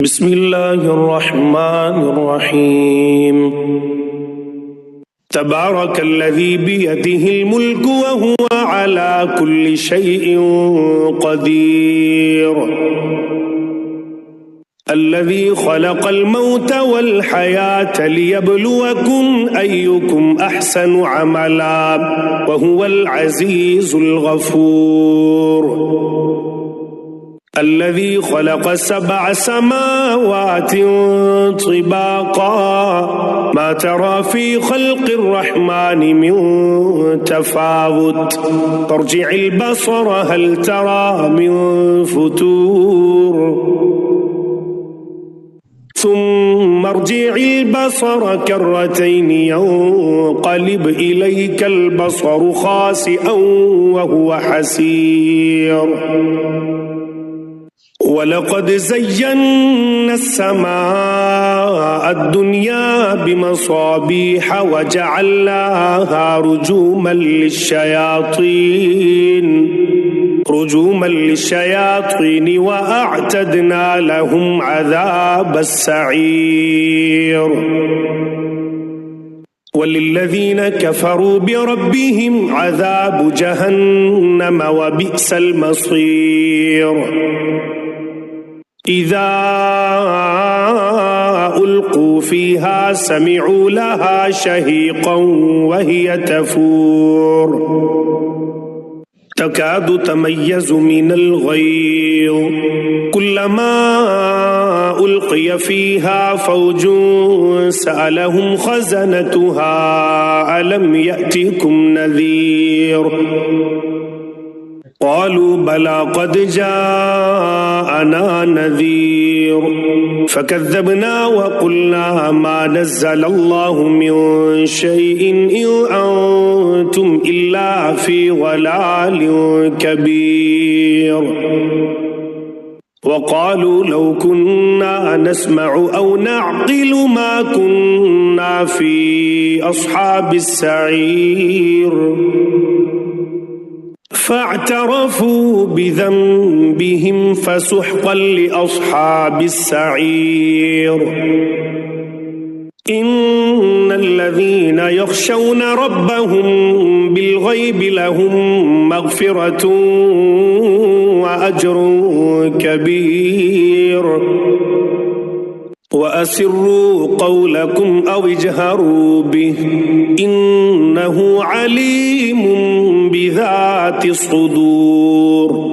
بسم الله الرحمن الرحيم تبارك الذي بيده الملك وهو على كل شيء قدير الذي خلق الموت والحياة ليبلوكم أيكم أحسن عملا وهو العزيز الغفور الذي خلق 7 سماوات طباقا ما ترى في خلق الرحمن من تفاوت فارجع البصر هل ترى من فتور ثم ارجع البصر كرتين ينقلب إليك البصر خاسئا وهو حسير ولقد زينا السماء الدنيا بمصابيح وجعلناها رجوما للشياطين وأعتدنا لهم عذاب السعير وللذين كفروا بربهم عذاب جهنم وبئس المصير إذا ألقوا فيها سمعوا لها شهيقا وهي تفور تكاد تميز من الغيظ كلما ألقي فيها فوج سألهم خزنتها ألم يأتكم نذير قالوا بلى قد جاءنا نذير فكذبنا وقلنا ما نزل الله من شيء إن أنتم إلا في ضلال كبير وقالوا لو كنا نسمع أو نعقل ما كنا في أصحاب السعير فاعترفوا بذنبهم فسحقا لأصحاب السعير إن الذين يخشون ربهم بالغيب لهم مغفرة وأجر كبير وأسروا قولكم أو اجهروا به إنه عليم بذات الصدور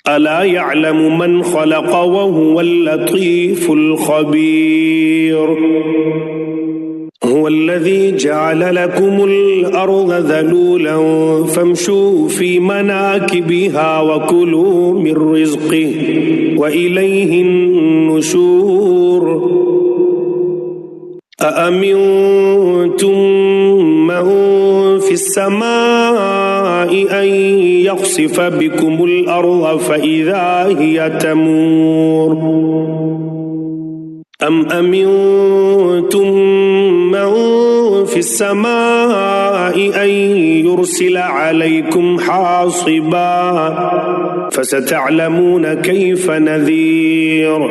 ألا يعلم من خلق وهو اللطيف الخبير هو الذي جعل لكم الأرض ذلولا فامشوا في مناكبها وكلوا من رزقه وإليه النشور أأمنتم من في السماء أن يخسف بكم الأرض فإذا هي تمور أم أمنتم من في السماء أن يرسل عليكم حاصبا فستعلمون كيف نذير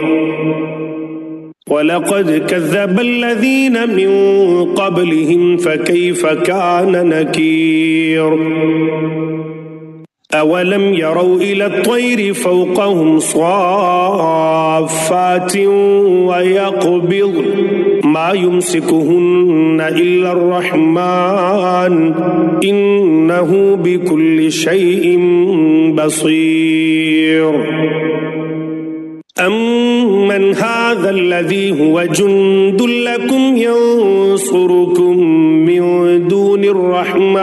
ولقد كذب الذين من قبلهم فكيف كان نكير أولم يروا إلى الطير فوقهم صافات ويقبض ما يمسكهن إلا الرحمن إنه بكل شيء بصير أمن هذا الذي هو جند لكم ينصركم من دون الرحمن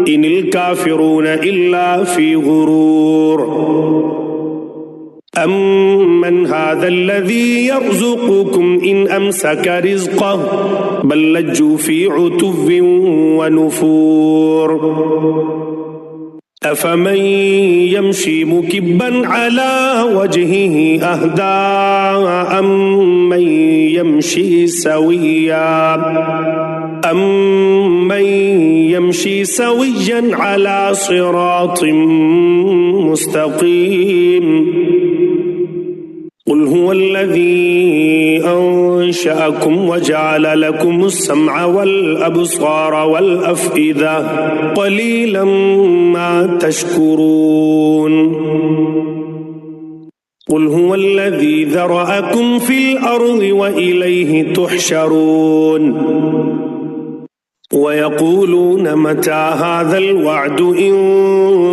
إن الكافرون إلا في غرور أمن هذا الذي يرزقكم إن أمسك رزقه بل لجوا في عتو ونفور أفمن يمشي مكبا على وجهه أهدى أمن يمشي سويا على صراط مستقيم قل هو الذي أنشأكم وجعل لكم السمع والأبصار والأفئدة قليلا ما تشكرون قل هو الذي ذرأكم في الأرض وإليه تحشرون ويقولون متى هذا الوعد إن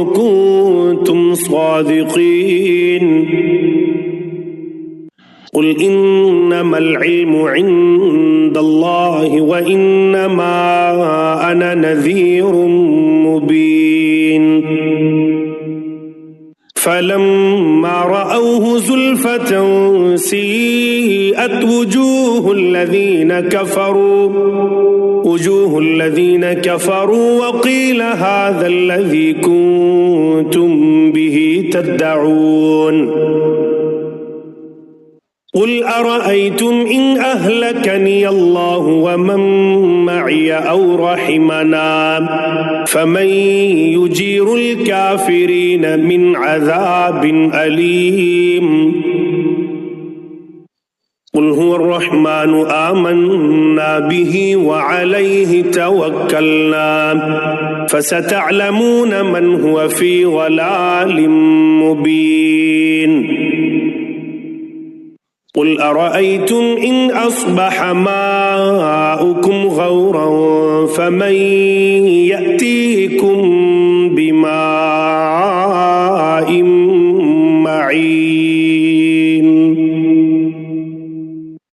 كنتم صادقين قل إنما العلم عند الله وإنما أنا نذير مبين فلما رأوه زلفة سيئت وجوه الذين كفروا وقيل هذا الذي كنتم به تدعون قل أرأيتم إن أهلكني الله ومن معي أو رحمنا فمن يجير الكافرين من عذاب أليم قل هو الرحمن آمنا به وعليه توكلنا فستعلمون من هو في ضلال مبين قل أرأيتم إن أصبح ماؤكم غورا فمن